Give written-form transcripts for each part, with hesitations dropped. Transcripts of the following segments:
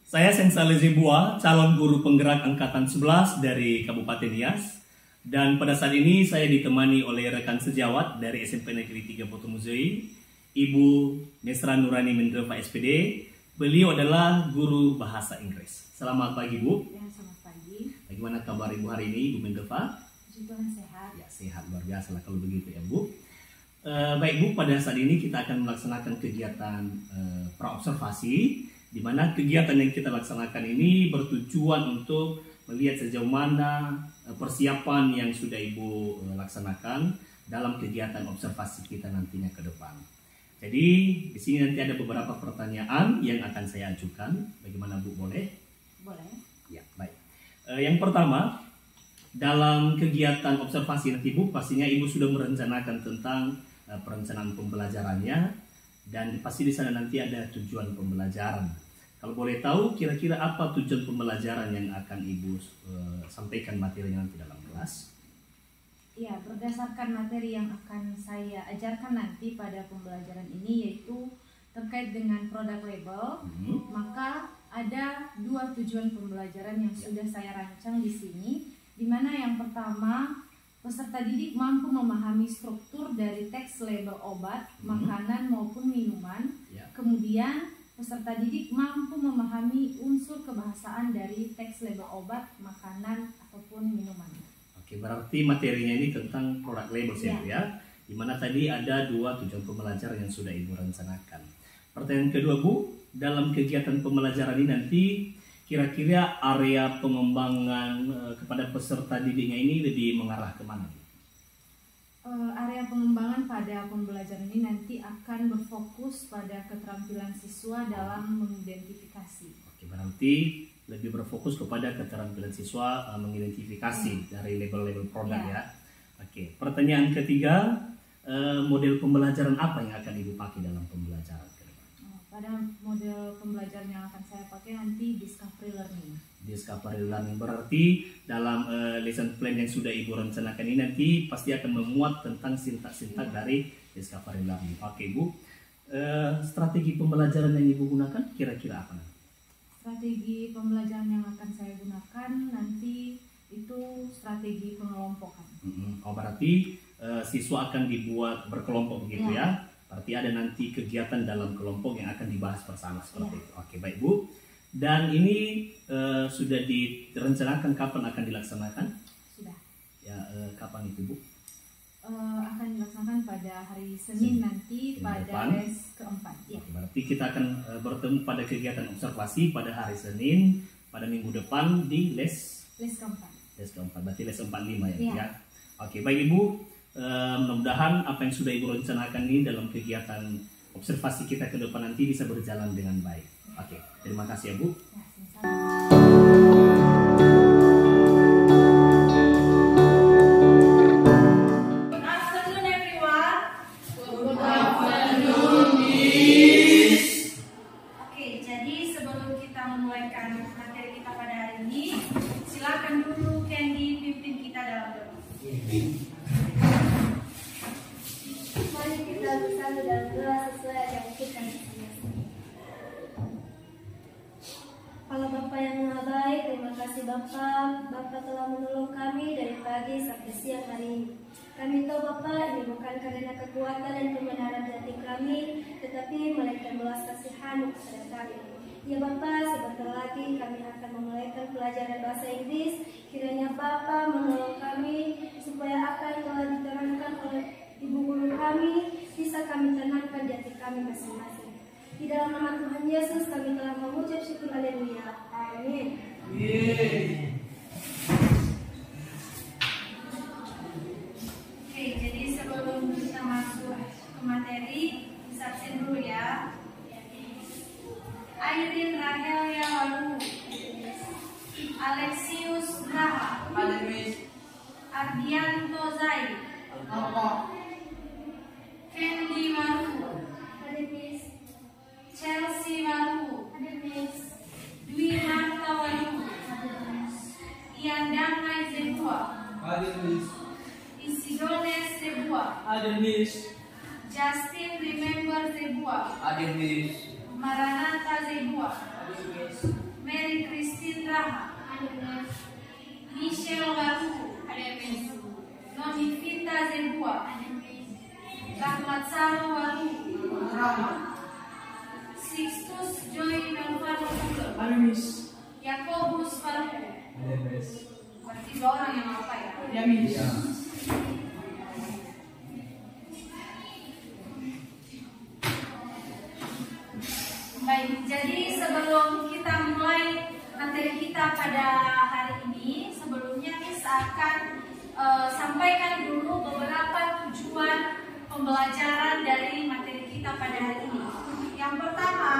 Saya Sensale Zebua, calon guru penggerak angkatan 11 dari Kabupaten Nias. Dan pada saat ini saya ditemani oleh rekan sejawat dari SMP Negeri 3 Potomuzei, Ibu Nesra Nurani Mendreva SPD. Beliau adalah guru bahasa Inggris. Selamat pagi, Bu. Ya, selamat pagi. Bagaimana kabar Ibu hari ini, Ibu Mendreva? Puji Tuhan sehat. Ya, sehat, luar biasa lah kalau begitu ya, Bu. Baik Bu, pada saat ini kita akan melaksanakan kegiatan praobservasi, di mana kegiatan yang kita laksanakan ini bertujuan untuk melihat sejauh mana persiapan yang sudah Ibu laksanakan dalam kegiatan observasi kita nantinya ke depan. Jadi di sini nanti ada beberapa pertanyaan yang akan saya ajukan. Bagaimana Bu, boleh? Boleh. Ya, baik. Yang pertama, dalam kegiatan observasi nanti Bu, pastinya Ibu sudah merencanakan tentang perencanaan pembelajarannya, dan pasti di sana nanti ada tujuan pembelajaran. Kalau boleh tahu, kira-kira apa tujuan pembelajaran yang akan Ibu sampaikan materinya nanti dalam kelas? Ya, berdasarkan materi yang akan saya ajarkan nanti pada pembelajaran ini, yaitu terkait dengan produk label, maka ada dua tujuan pembelajaran yang sudah saya rancang di sini, di mana yang pertama, peserta didik mampu memahami struktur dari teks label obat, makanan maupun minuman. Kemudian peserta didik mampu memahami unsur kebahasaan dari teks label obat, makanan ataupun minuman. Oke, berarti materinya ini tentang produk label ya. Dimana tadi ada dua tujuan pembelajaran yang sudah Ibu rencanakan. Pertanyaan kedua Bu, dalam kegiatan pembelajaran ini nanti kira-kira area pengembangan kepada peserta didiknya ini lebih mengarah kemana? Area pengembangan pada pembelajaran ini nanti akan berfokus pada keterampilan siswa dalam mengidentifikasi. Oke, berarti lebih berfokus kepada keterampilan siswa mengidentifikasi dari label-label produk ya. Oke, pertanyaan ketiga, model pembelajaran apa yang akan Ibu pakai dalam pembelajaran? Pada model pembelajaran yang akan saya pakai nanti Discovery Learning. Discovery Learning berarti dalam lesson plan yang sudah Ibu rencanakan ini nanti pasti akan memuat tentang sintak-sintak dari Discovery Learning. Oke Bu, strategi pembelajaran yang Ibu gunakan kira-kira apa? Strategi pembelajaran yang akan saya gunakan nanti itu strategi pengelompokan. Oh, berarti siswa akan dibuat berkelompok begitu ya? Berarti ada nanti kegiatan dalam kelompok yang akan dibahas bersama seperti itu. Oke, baik Bu. Dan ini sudah direncanakan kapan akan dilaksanakan? Sudah. Ya, kapan itu Bu? Akan dilaksanakan pada hari Senin nanti pada les keempat. Ya. Berarti kita akan bertemu pada kegiatan observasi pada hari Senin pada minggu depan di les keempat. Les keempat, berarti les 45 ya. Oke, baik Ibu. Mudah-mudahan apa yang sudah Ibu rencanakan ini dalam kegiatan observasi kita ke depan nanti bisa berjalan dengan baik. Oke, terima kasih ya Bu. Allah Bapa yang Maha Baik, terima kasih Bapa telah menolong kami dari pagi sampai siang hari ini. Kami tahu Bapa ini bukan karena kekuatan dan kebenaran hati kami, tetapi melainkan belas kasihan kepada kami. Ya Bapa, sebentar lagi kami akan memulaikan pelajaran bahasa Inggris. Kiranya Bapa menolong kami supaya apa yang telah diterangkan oleh Ibu Guru kami bisa kami tenangkan di hati kami masing-masing. Di dalam nama Tuhan Yesus kami telah mengucap syukur, haleluya. Amin. Oke, jadi sebelum kita masuk ke materi, bisa absen dulu ya. Airin Rahel Yawalu, Alexius Graha, Ardianto Zai, Candy Maru, Chelsea Maru, Dwi Marta Walu, Iandamai Zebua, Isidone Zebua, Justin Remember Zebua, Maranatha Zebua, Mary Christine Raha, Michelle Waru, Nonivita Zebua, Rahmat Saro Waru, Sixtus Joy Melvano Pula, Yakobus Faru. Berarti 2 orang yang apa ya? Ya, Miss. Baik, jadi sebelum kita mulai materi kita pada hari ini, sebelumnya Miss akan sampaikan dulu beberapa tujuan pembelajaran dari materi kita pada hari ini. Yang pertama,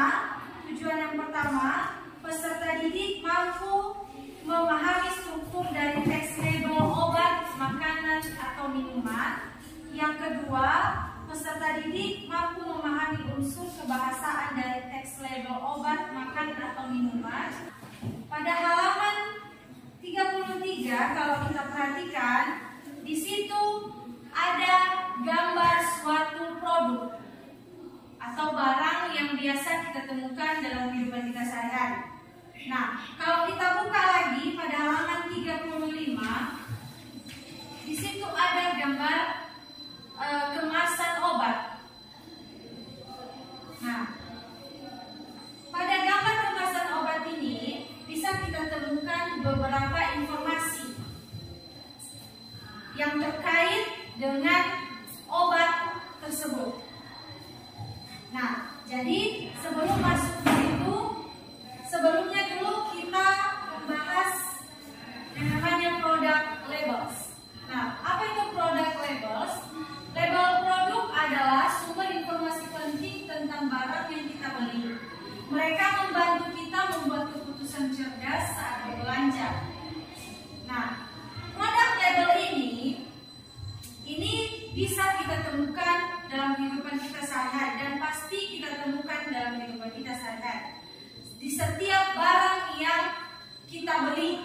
tujuan yang pertama, peserta didik mampu memahami struktur dari teks label obat, makanan, atau minuman. Yang kedua, peserta didik mampu memahami unsur kebahasaan dari teks label obat, makanan, atau minuman. Pada halaman 33, kalau kita perhatikan, di situ ada gambar suatu produk atau barang yang biasa kita temukan dalam kehidupan kita sehari-hari. Nah, kalau kita buka lagi pada halaman 35, di situ ada gambar kemasan obat. Nah, pada gambar kemasan obat ini bisa kita temukan beberapa informasi yang terkait dengan obat tersebut. Nah, jadi sebelum masuk ke situ, sebelumnya dulu kita membahas yang namanya product labels. Nah, apa itu product labels? Label produk adalah sumber informasi penting tentang barang yang kita beli. Mereka membantu kita membuat keputusan cerdas saat berbelanja. Nah, produk label ini bisa kita temukan dalam kehidupan kita sehari-hari dan pasti kita temukan dalam kehidupan kita sehari-hari. Di setiap barang yang kita beli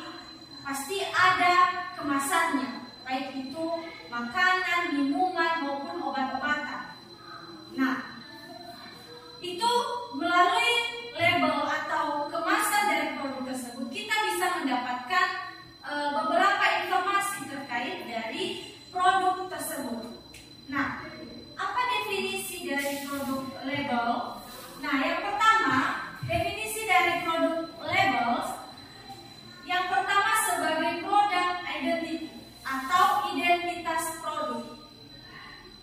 pasti ada kemasannya, baik itu makanan, minuman maupun obat-obatan. Nah, itu melalui label atau kemasan dari produk tersebut kita bisa mendapatkan beberapa informasi terkait dari produk tersebut. Nah, apa definisi dari produk label? Nah, yang pertama, definisi dari produk labels, yang pertama sebagai product identity atau identitas produk.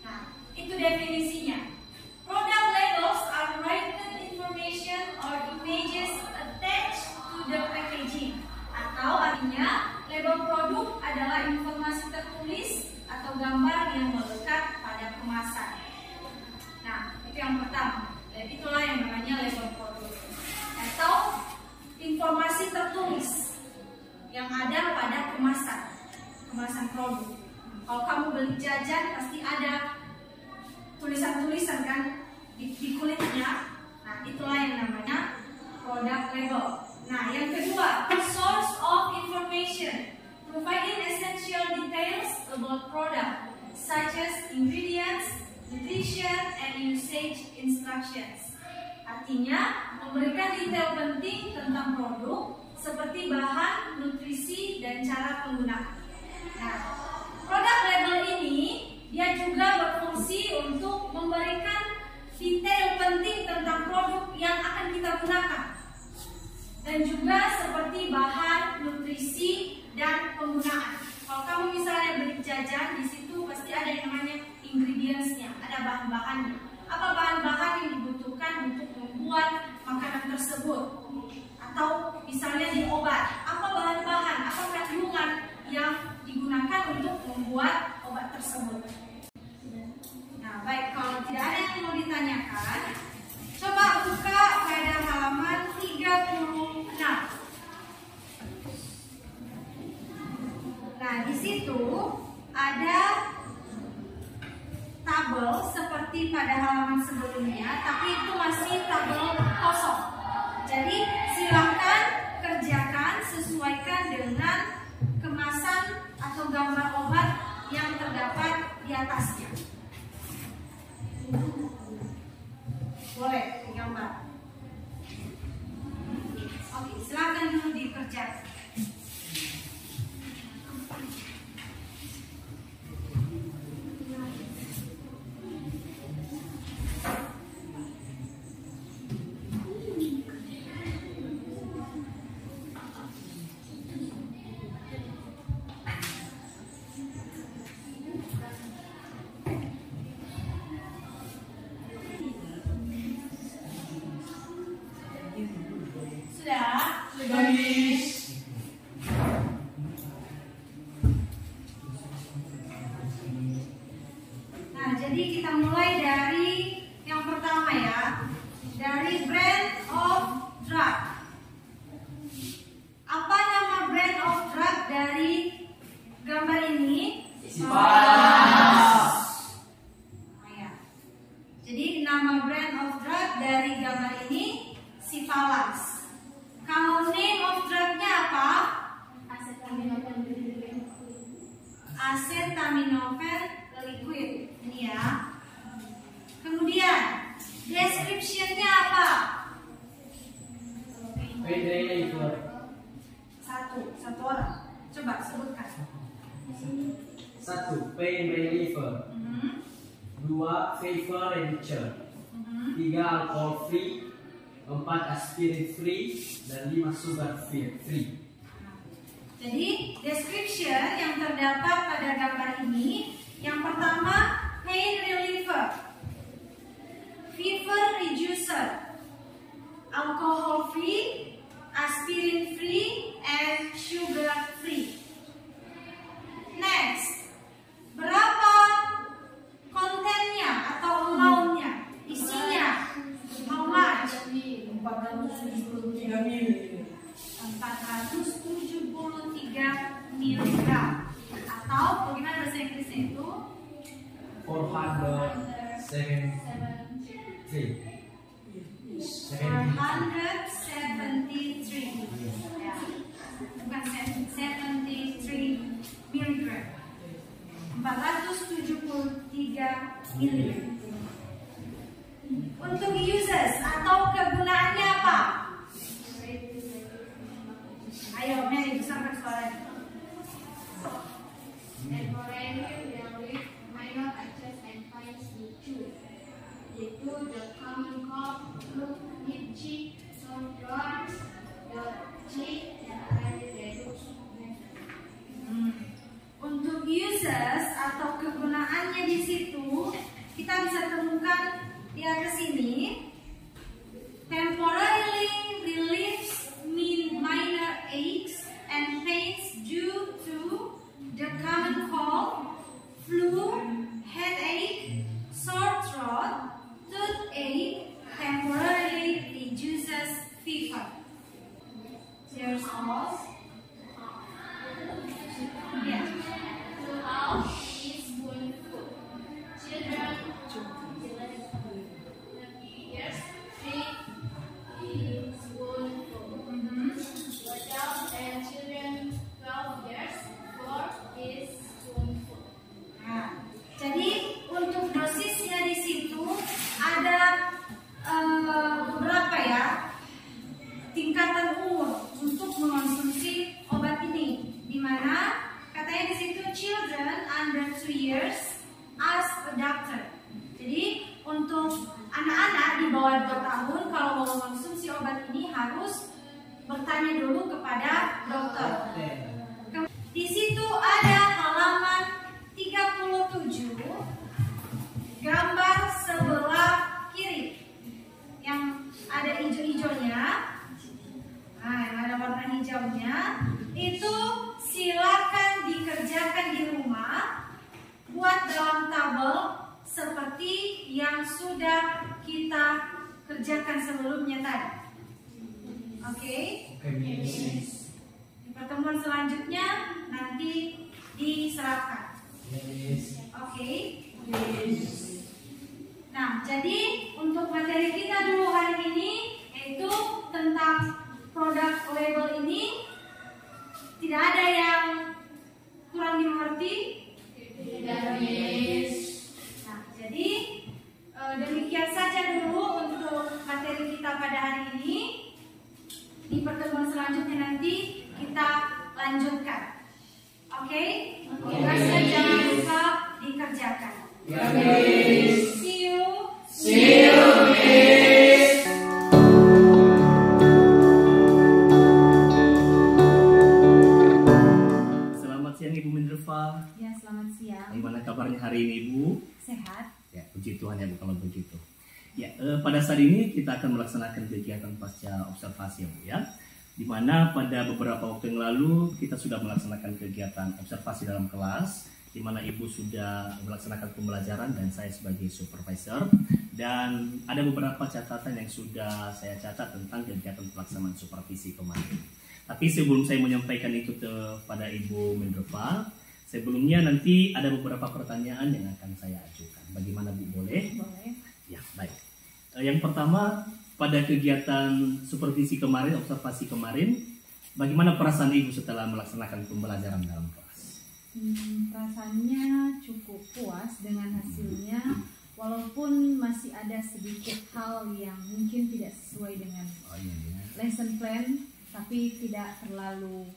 Nah, itu definisinya. Product labels are written information or images attached to the packaging. Atau artinya, label produk adalah informasi tertulis atau gambar yang melekat pada kemasan. Nah, itu yang pertama. Dan itulah yang namanya label produk atau informasi tertulis yang ada pada kemasan produk. Kalau kamu beli jajan pasti ada tulisan-tulisan kan di kulitnya. Nah, itulah yang namanya product label. Nah, yang kedua, source of information, providing essential details about product such as ingredients, nutrition, and usage instructions. Artinya, memberikan detail penting tentang produk seperti bahan, nutrisi, dan cara penggunaan. Nah, product label ini dia juga berfungsi untuk memberikan detail penting tentang produk yang akan kita gunakan. Dan juga seperti bahan, nutrisi, dan penggunaan. Kalau kamu misalnya beli jajan, di situ pasti ada yang namanya ingredients-nya, ada bahan-bahannya. Apa bahan-bahan yang dibutuhkan untuk membuat makanan tersebut? Atau misalnya di obat, apa bahan-bahan, apa kandungan yang digunakan untuk membuat obat tersebut? Nah, baik, kalau tidak ada yang mau ditanyakan, coba buka pada halaman 36. Nah, di situ ada tabel seperti pada halaman sebelumnya, tapi itu masih tabel kosong. Jadi silakan kerjakan sesuaikan dengan kemasan atau gambar obat yang terdapat di atasnya. Boleh digambar. Oke, silakan. Nah, jadi kita mulai dari yang pertama ya, dari brand of drug. Apa nama brand of drug dari gambar ini? Cipalas. Oh, ya. Jadi nama brand of drug dari gambar ini Cipalas. Kalau name of drugnya apa? Acetaminophen liquid. Ini ya. Kemudian description-nya apa? Satu orang. Coba sebutkan. 1. Pain reliever. 2. Fever reducer. 3. Alcohol free. 4. Aspirin free. Dan 5. Sugar free. Jadi description yang terdapat pada gambar ini, yang pertama pain reliever, fever reducer, alcohol free, aspirin free, and sugar free. Next, berapa kontennya atau amount-nya, isinya? How much? 473 mg. Atau bagaimana bahasa Inggrisnya itu? 473. Ya. Bukan 73 mg. 473 mg. Untuk uses atau kegunaannya apa? Ayo, Mary, besarkan suaranya. Temporary relief minor access and fines dicu, yaitu the common cough, flu, itchy, sore throat, the cheek, dan allergic reduction. Untuk uses atau kegunaannya di situ kita bisa temukan di atas ini. Temporarily relieves minor aches and pains due to the common cold, flu, headache, sore throat, toothache, temporarily reduces fever. There's pause. Yeah. Throughout is spoon food. Children 11 years, 3 is spoon food. Adults and children 12 years, 4 is spoon food. Nah, jadi untuk dosisnya di situ ada beberapa ya tingkatan umur untuk mengonsumsi obat ini, di mana katanya di situ children under 2 years ask a doctor. Jadi untuk anak-anak di bawah 2 tahun kalau mau mengonsumsi obat ini harus bertanya dulu kepada dokter. Di situ ada halaman 37, gambar sebelah kiri yang ada hijau-hijaunya. Nah, yang ada warna hijaunya itu silakan dikerjakan di rumah, buat dalam tabel seperti yang sudah kita kerjakan sebelumnya tadi. Oke? Di pertemuan selanjutnya nanti diserahkan. Oke? Nah, jadi untuk materi kita dulu hari ini yaitu tentang produk label ini, tidak ada yang kurang dimengerti? Tidak. Nah, jadi demikian saja dulu untuk materi kita pada hari ini. Di pertemuan selanjutnya nanti kita lanjutkan. Oke? Tugasnya jangan lupa dikerjakan. See you. Selamat siang Ibu Mindrefa. Ya, selamat siang. Bagaimana kabarnya hari ini Ibu? Sehat? Ya, puji Tuhan ya Bu kalau begitu. Ya, pada saat ini kita akan melaksanakan kegiatan pasca observasi ya Bu ya. Di mana pada beberapa waktu yang lalu kita sudah melaksanakan kegiatan observasi dalam kelas di mana Ibu sudah melaksanakan pembelajaran dan saya sebagai supervisor, dan ada beberapa catatan yang sudah saya catat tentang kegiatan pelaksanaan supervisi kemarin. Tapi sebelum saya menyampaikan itu kepada Ibu Mendrova, sebelumnya nanti ada beberapa pertanyaan yang akan saya ajukan. Bagaimana Bu, boleh? Boleh. Ya, baik. Yang pertama, pada kegiatan supervisi kemarin, observasi kemarin, bagaimana perasaan Ibu setelah melaksanakan pembelajaran dalam kelas? Perasaannya cukup puas dengan hasilnya, walaupun masih ada sedikit hal yang mungkin tidak sesuai dengan lesson plan, tapi tidak terlalu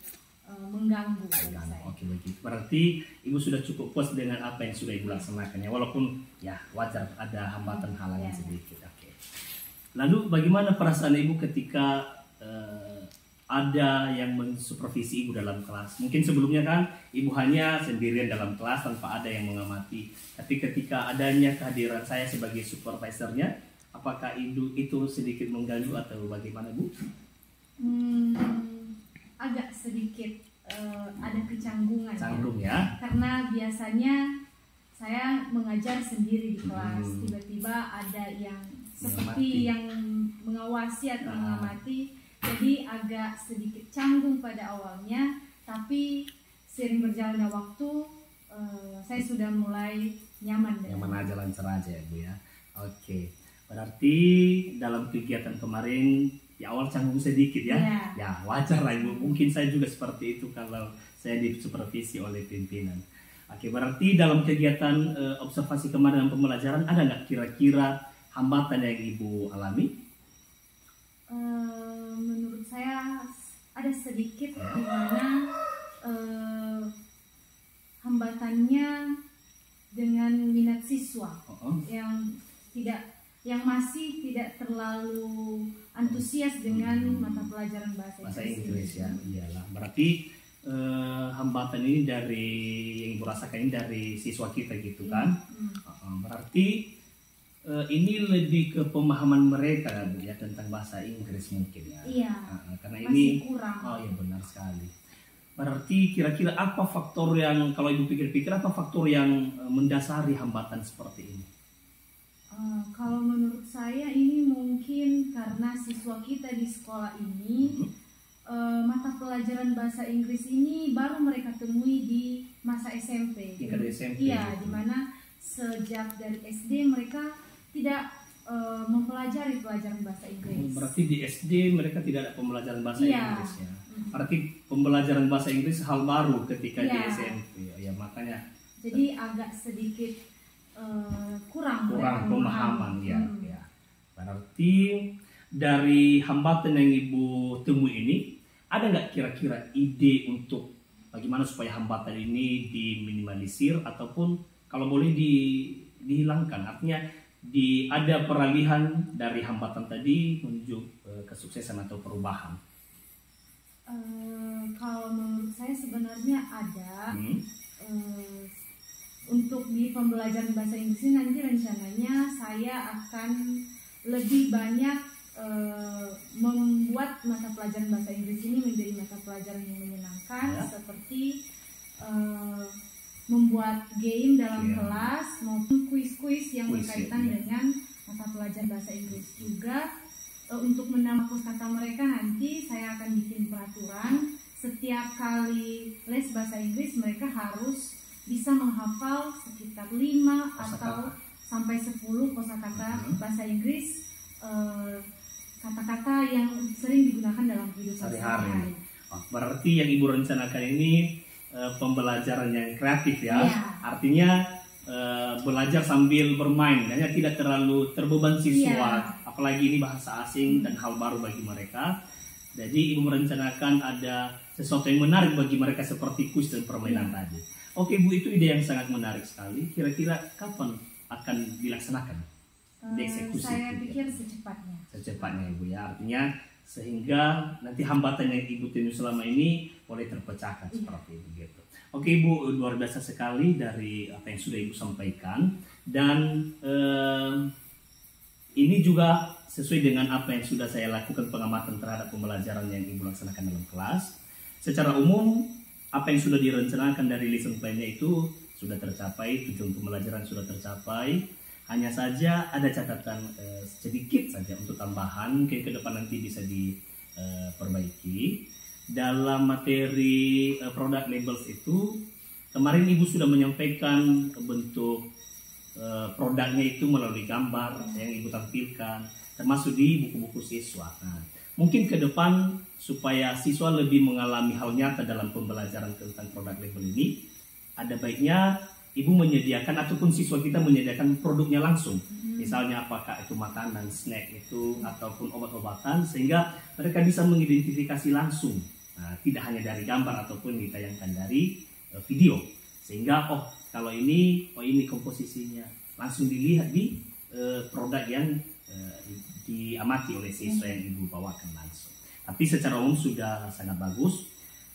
mengganggu bagi saya. Oke, begitu. Berarti Ibu sudah cukup puas dengan apa yang sudah Ibu laksanakan ya, walaupun ya wajar ada hambatan halangan sedikit. Oke. Lalu bagaimana perasaan Ibu ketika ada yang mensupervisi Ibu dalam kelas? Mungkin sebelumnya kan Ibu hanya sendirian dalam kelas tanpa ada yang mengamati. Tapi ketika adanya kehadiran saya sebagai supervisornya, apakah itu sedikit mengganggu atau bagaimana, Bu? Agak sedikit ada kecanggungan. Canggung ya? Karena biasanya saya mengajar sendiri di kelas, tiba-tiba ada yang seperti yang mengawasi atau mengamati. Jadi agak sedikit canggung pada awalnya, tapi sering berjalannya waktu saya sudah mulai nyaman. Nyaman aja, lancar aja ya Bu ya. Oke, berarti dalam kegiatan kemarin di awal canggung sedikit ya. Ya wajar lah Ibu, mungkin saya juga seperti itu kalau saya disupervisi oleh pimpinan. Oke, berarti dalam kegiatan observasi kemarin dan pembelajaran ada nggak kira-kira hambatan yang Ibu alami? Menurut saya ada sedikit di mana hambatannya dengan minat siswa yang masih tidak terlalu antusias dengan mata pelajaran bahasa Inggris ya. Iyalah, berarti hambatan ini dari yang Ibu rasakan ini dari siswa kita gitu kan? Berarti ini lebih ke pemahaman mereka Bu ya tentang bahasa Inggris mungkin ya. Iya. Karena masih ini kurang. Oh ya, benar sekali. Berarti kira-kira apa faktor yang, kalau Ibu pikir-pikir, apa faktor yang mendasari hambatan seperti ini? Kalau menurut saya ini mungkin karena siswa kita di sekolah ini mata pelajaran bahasa Inggris ini baru mereka temui di masa SMP. Tingkat SMP. Iya, di mana sejak dari SD mereka tidak mempelajari pelajaran bahasa Inggris. Berarti di SD mereka tidak ada pembelajaran bahasa Inggris ya. Berarti pembelajaran bahasa Inggris hal baru ketika di SMP ya, makanya. Jadi agak sedikit kurang pemahaman ya. Berarti dari hambatan yang Ibu temui ini, ada nggak kira-kira ide untuk bagaimana supaya hambatan ini diminimalisir ataupun kalau boleh dihilangkan? Artinya ada peralihan dari hambatan tadi menuju kesuksesan atau perubahan. Kalau menurut saya sebenarnya ada. Untuk di pembelajaran bahasa Inggris ini nanti rencananya saya akan lebih banyak membuat mata pelajaran bahasa Inggris ini menjadi mata pelajaran yang menyenangkan, seperti membuat game dalam kelas maupun kuis-kuis yang berkaitan dengan mata pelajaran bahasa Inggris. Juga untuk menambah kosakata mereka nanti saya akan bikin peraturan setiap kali les bahasa Inggris mereka harus bisa menghafal sekitar 5 atau sampai 10 kosakata bahasa Inggris, kata-kata yang sering digunakan dalam kehidupan sehari-hari. Berarti yang Ibu rencanakan ini pembelajaran yang kreatif ya. Artinya belajar sambil bermain, hanya tidak terlalu terbeban siswa, apalagi ini bahasa asing dan hal baru bagi mereka. Jadi Ibu merencanakan ada sesuatu yang menarik bagi mereka seperti kuis dan permainan tadi. Oke Bu, itu ide yang sangat menarik sekali. Kira-kira kapan akan dilaksanakan? Dieksekusi? Saya pikir secepatnya. Secepatnya Ibu ya, artinya sehingga nanti hambatan yang Ibu temui selama ini boleh terpecahkan seperti itu gitu. Oke Ibu, luar biasa sekali dari apa yang sudah Ibu sampaikan, dan ini juga sesuai dengan apa yang sudah saya lakukan pengamatan terhadap pembelajaran yang Ibu laksanakan dalam kelas. Secara umum, apa yang sudah direncanakan dari lesson plan-nya itu sudah tercapai, tujuan pembelajaran sudah tercapai. Hanya saja ada catatan sedikit saja untuk tambahan, mungkin ke depan nanti bisa diperbaiki. Dalam materi product labels itu, kemarin Ibu sudah menyampaikan bentuk produknya itu melalui gambar yang Ibu tampilkan, termasuk di buku-buku siswa. Nah, mungkin ke depan supaya siswa lebih mengalami hal nyata dalam pembelajaran tentang produk label ini, ada baiknya Ibu menyediakan ataupun siswa kita menyediakan produknya langsung. Misalnya apakah itu makanan, snack itu, ataupun obat-obatan, sehingga mereka bisa mengidentifikasi langsung. Nah, tidak hanya dari gambar ataupun ditayangkan dari video. Sehingga kalau ini komposisinya. Langsung dilihat di produk yang diamati oleh siswa yang Ibu bawakan langsung. Tapi secara umum sudah sangat bagus.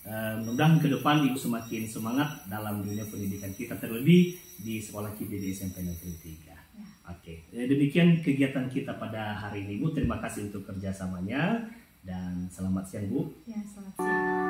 Mudah-mudahan ke depan Ibu semakin semangat dalam dunia pendidikan kita, terlebih di sekolah kita di SMP Negeri 3. Oke, demikian kegiatan kita pada hari ini, Bu. Terima kasih untuk kerjasamanya dan selamat siang, Bu. Ya, selamat siang.